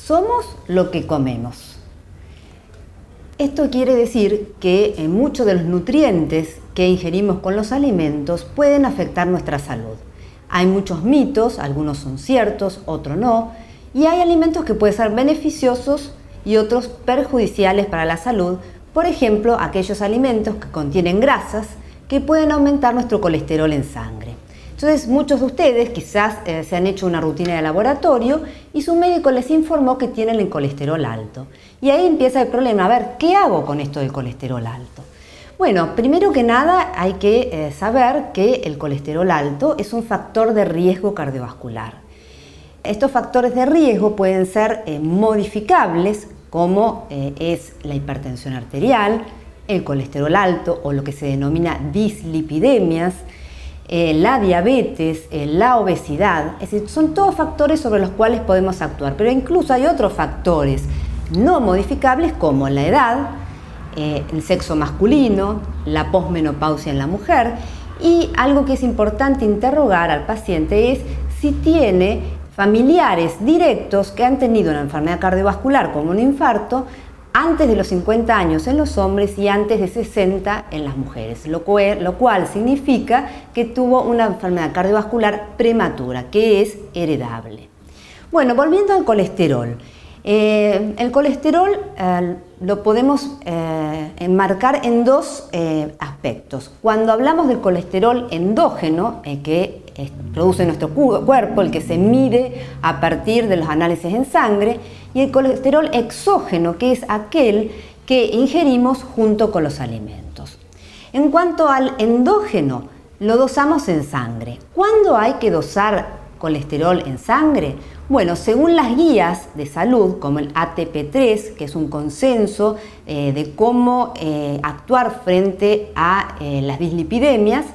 Somos lo que comemos. Esto quiere decir que muchos de los nutrientes que ingerimos con los alimentos pueden afectar nuestra salud. Hay muchos mitos, algunos son ciertos, otros no, y hay alimentos que pueden ser beneficiosos y otros perjudiciales para la salud. Por ejemplo, aquellos alimentos que contienen grasas que pueden aumentar nuestro colesterol en sangre. Entonces, muchos de ustedes quizás se han hecho una rutina de laboratorio y su médico les informó que tienen el colesterol alto. Y ahí empieza el problema. A ver, ¿qué hago con esto del colesterol alto? Bueno, primero que nada hay que saber que el colesterol alto es un factor de riesgo cardiovascular. Estos factores de riesgo pueden ser modificables, como es la hipertensión arterial, el colesterol alto o lo que se denomina dislipidemias, la diabetes, la obesidad. Es decir, son todos factores sobre los cuales podemos actuar, pero incluso hay otros factores no modificables como la edad, el sexo masculino, la posmenopausia en la mujer, y algo que es importante interrogar al paciente es si tiene familiares directos que han tenido una enfermedad cardiovascular como un infarto antes de los 50 años en los hombres y antes de 60 en las mujeres, lo cual significa que tuvo una enfermedad cardiovascular prematura, que es heredable. Bueno, volviendo al colesterol. El colesterol lo podemos enmarcar en dos aspectos. Cuando hablamos del colesterol endógeno, que produce nuestro cuerpo, el que se mide a partir de los análisis en sangre, y el colesterol exógeno, que es aquel que ingerimos junto con los alimentos. En cuanto al endógeno, lo dosamos en sangre. ¿Cuándo hay que dosar colesterol en sangre? Bueno, según las guías de salud, como el ATP3, que es un consenso de cómo actuar frente a las dislipidemias,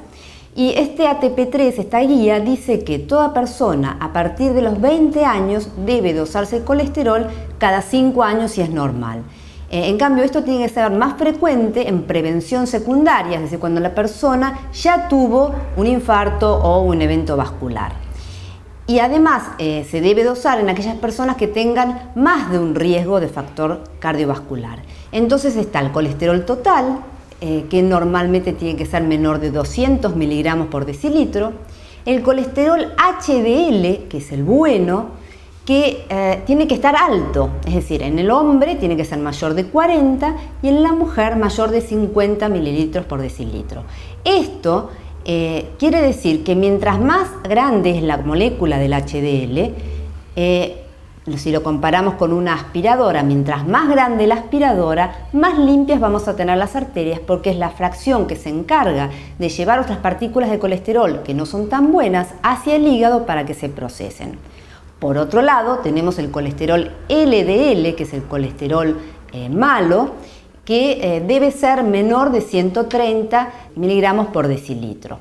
y este ATP3, esta guía, dice que toda persona a partir de los 20 años debe dosarse el colesterol cada 5 años si es normal. En cambio, esto tiene que ser más frecuente en prevención secundaria, es decir, cuando la persona ya tuvo un infarto o un evento vascular. Y además se debe dosar en aquellas personas que tengan más de un riesgo de factor cardiovascular. Entonces está el colesterol total, que normalmente tiene que ser menor de 200 miligramos por decilitro, el colesterol HDL, que es el bueno, que tiene que estar alto, es decir, en el hombre tiene que ser mayor de 40 y en la mujer mayor de 50 mililitros por decilitro. Esto quiere decir que mientras más grande es la molécula del HDL, si lo comparamos con una aspiradora, mientras más grande la aspiradora, más limpias vamos a tener las arterias, porque es la fracción que se encarga de llevar otras partículas de colesterol que no son tan buenas hacia el hígado para que se procesen. Por otro lado, tenemos el colesterol LDL, que es el colesterol malo, que debe ser menor de 130 miligramos por decilitro.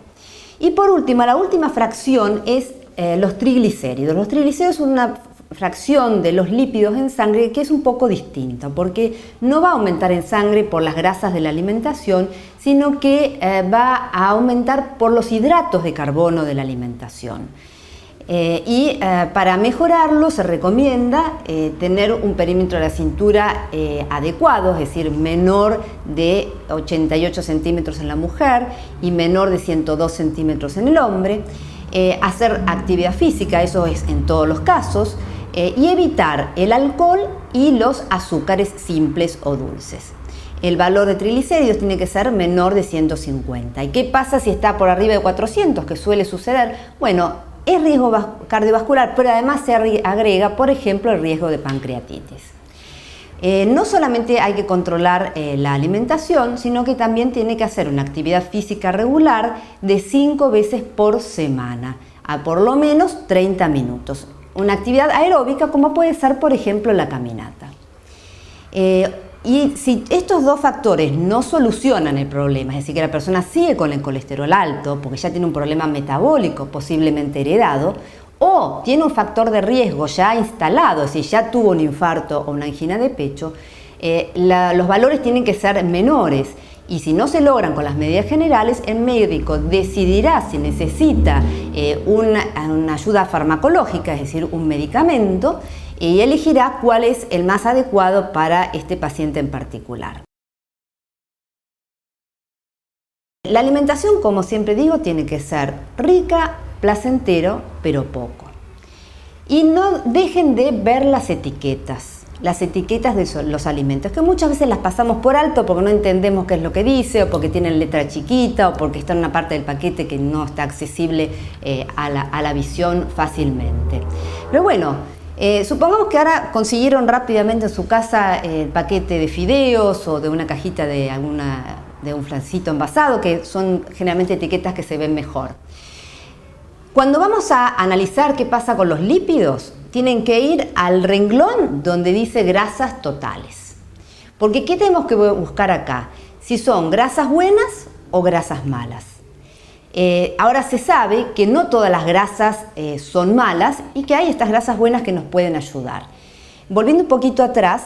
Y por último, la última fracción es los triglicéridos. Los triglicéridos son una fracción de los lípidos en sangre que es un poco distinta, porque no va a aumentar en sangre por las grasas de la alimentación, sino que va a aumentar por los hidratos de carbono de la alimentación. Para mejorarlo se recomienda tener un perímetro de la cintura adecuado, es decir, menor de 88 centímetros en la mujer y menor de 102 centímetros en el hombre, hacer actividad física, eso es en todos los casos, y evitar el alcohol y los azúcares simples o dulces. El valor de triglicéridos tiene que ser menor de 150. ¿Y qué pasa si está por arriba de 400, que suele suceder? Bueno, es riesgo cardiovascular, pero además se agrega, por ejemplo, el riesgo de pancreatitis. No solamente hay que controlar la alimentación, sino que también tiene que hacer una actividad física regular de 5 veces por semana, a por lo menos 30 minutos. Una actividad aeróbica como puede ser, por ejemplo, la caminata. Y si estos dos factores no solucionan el problema, es decir, que la persona sigue con el colesterol alto porque ya tiene un problema metabólico posiblemente heredado, o tiene un factor de riesgo ya instalado, es decir, ya tuvo un infarto o una angina de pecho, los valores tienen que ser menores Y si no se logran con las medidas generales, el médico decidirá si necesita una ayuda farmacológica, es decir, un medicamento, y elegirá cuál es el más adecuado para este paciente en particular. La alimentación, como siempre digo, tiene que ser rica, placentero, pero poco. Y no dejen de ver las etiquetas de los alimentos, que muchas veces las pasamos por alto porque no entendemos qué es lo que dice, o porque tienen letra chiquita, o porque está en una parte del paquete que no está accesible a la visión fácilmente. Pero bueno, supongamos que ahora consiguieron rápidamente en su casa el paquete de fideos o de una cajita de un flancito envasado, que son generalmente etiquetas que se ven mejor. Cuando vamos a analizar qué pasa con los lípidos, tienen que ir al renglón donde dice grasas totales. Porque ¿qué tenemos que buscar acá? Si son grasas buenas o grasas malas. Ahora se sabe que no todas las grasas son malas y que hay estas grasas buenas que nos pueden ayudar. Volviendo un poquito atrás,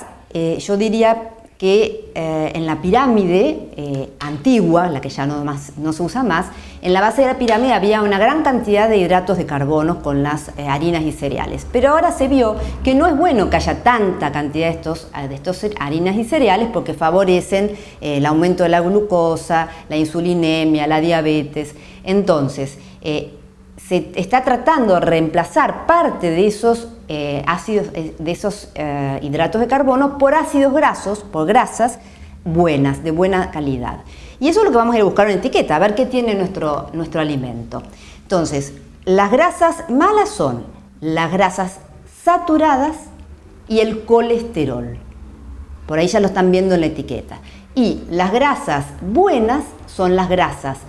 yo diría que en la pirámide antigua, la que ya no se usa más, en la base de la pirámide había una gran cantidad de hidratos de carbono con las harinas y cereales. Pero ahora se vio que no es bueno que haya tanta cantidad de estos harinas y cereales porque favorecen el aumento de la glucosa, la insulinemia, la diabetes. Entonces, se está tratando de reemplazar parte de esos hidratos de carbono por ácidos grasos, por grasas buenas, de buena calidad. Y eso es lo que vamos a ir a buscar en la etiqueta, a ver qué tiene nuestro alimento. Entonces, las grasas malas son las grasas saturadas y el colesterol. Por ahí ya lo están viendo en la etiqueta. Y las grasas buenas son las grasas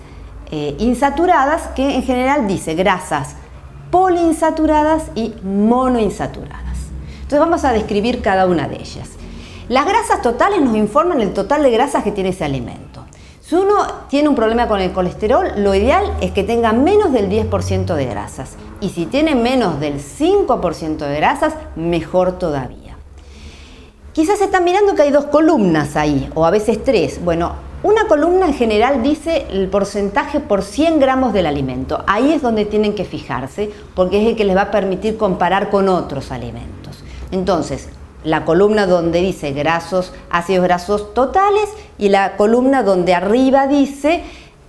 insaturadas, que en general dice grasas poliinsaturadas y monoinsaturadas. Entonces vamos a describir cada una de ellas. Las grasas totales nos informan el total de grasas que tiene ese alimento. Si uno tiene un problema con el colesterol, lo ideal es que tenga menos del 10% de grasas. Y si tiene menos del 5% de grasas, mejor todavía. Quizás están mirando que hay dos columnas ahí, o a veces tres. Bueno, una columna en general dice el porcentaje por 100 gramos del alimento. Ahí es donde tienen que fijarse, porque es el que les va a permitir comparar con otros alimentos. Entonces, la columna donde dice ácidos grasos totales, y la columna donde arriba dice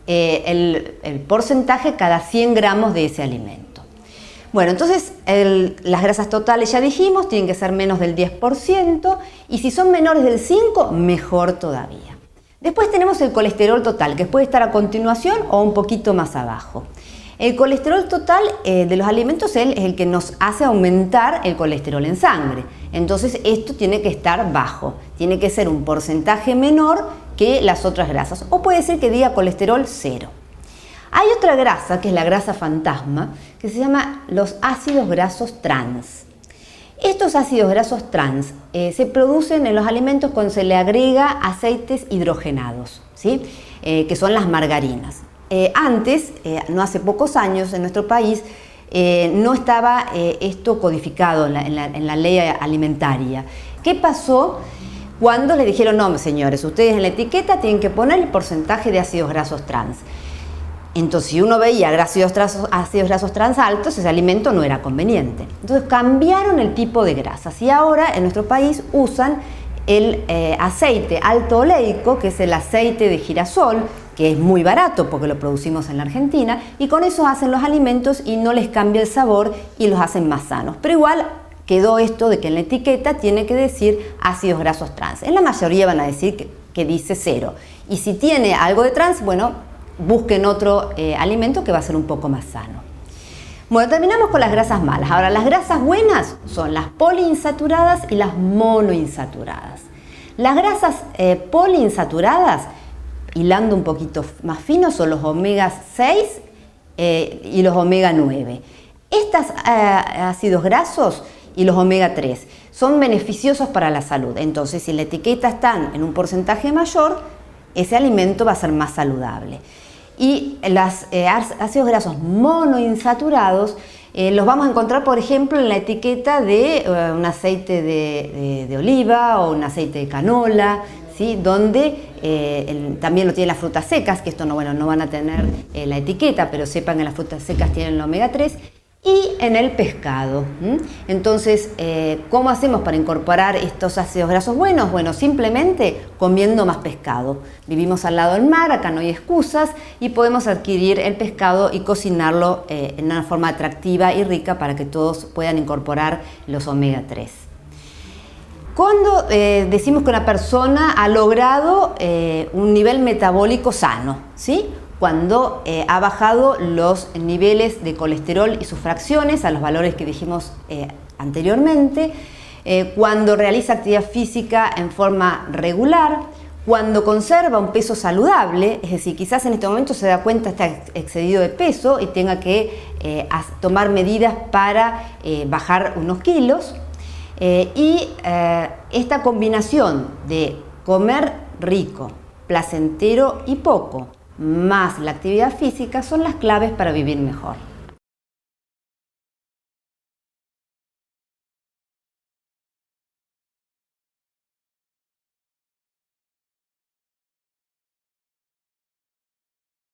el porcentaje cada 100 gramos de ese alimento. Bueno, entonces las grasas totales ya dijimos, tienen que ser menos del 10%, y si son menores del 5%, mejor todavía. Después tenemos el colesterol total, que puede estar a continuación o un poquito más abajo. El colesterol total de los alimentos es el que nos hace aumentar el colesterol en sangre. Entonces esto tiene que estar bajo, tiene que ser un porcentaje menor que las otras grasas, o puede ser que diga colesterol 0. Hay otra grasa, que es la grasa fantasma, que se llama los ácidos grasos trans. Estos ácidos grasos trans se producen en los alimentos cuando se le agrega aceites hidrogenados, ¿sí? Que son las margarinas. Antes, no hace pocos años, en nuestro país no estaba esto codificado en la ley alimentaria. ¿Qué pasó cuando les dijeron, no, señores, ustedes en la etiqueta tienen que poner el porcentaje de ácidos grasos trans? Entonces, si uno veía ácidos grasos trans altos, ese alimento no era conveniente. Entonces, cambiaron el tipo de grasas y ahora en nuestro país usan el aceite alto oleico, que es el aceite de girasol, que es muy barato porque lo producimos en la Argentina, y con eso hacen los alimentos y no les cambia el sabor y los hacen más sanos. Pero igual quedó esto de que en la etiqueta tiene que decir ácidos grasos trans. En la mayoría van a decir que dice 0. Y si tiene algo de trans, bueno, busquen otro alimento que va a ser un poco más sano. Bueno, terminamos con las grasas malas. Ahora, las grasas buenas son las poliinsaturadas y las monoinsaturadas. Las grasas poliinsaturadas, hilando un poquito más fino, son los omega 6 y los omega 9. Estos ácidos grasos y los omega 3 son beneficiosos para la salud. Entonces, si la etiqueta está en un porcentaje mayor, ese alimento va a ser más saludable. Y los ácidos grasos monoinsaturados los vamos a encontrar, por ejemplo, en la etiqueta de un aceite de oliva o un aceite de canola, ¿sí? Donde también lo tienen las frutas secas, que esto no, bueno, no van a tener la etiqueta, pero sepan que las frutas secas tienen el omega 3, y en el pescado. Entonces, ¿cómo hacemos para incorporar estos ácidos grasos buenos? Bueno, simplemente comiendo más pescado. Vivimos al lado del mar, acá no hay excusas, y podemos adquirir el pescado y cocinarlo en una forma atractiva y rica para que todos puedan incorporar los omega 3. Cuando decimos que una persona ha logrado un nivel metabólico sano, ¿sí? Cuando ha bajado los niveles de colesterol y sus fracciones a los valores que dijimos anteriormente, cuando realiza actividad física en forma regular, cuando conserva un peso saludable, es decir, quizás en este momento se da cuenta está excedido de peso y tenga que tomar medidas para bajar unos kilos, esta combinación de comer rico, placentero y poco, más la actividad física son las claves para vivir mejor.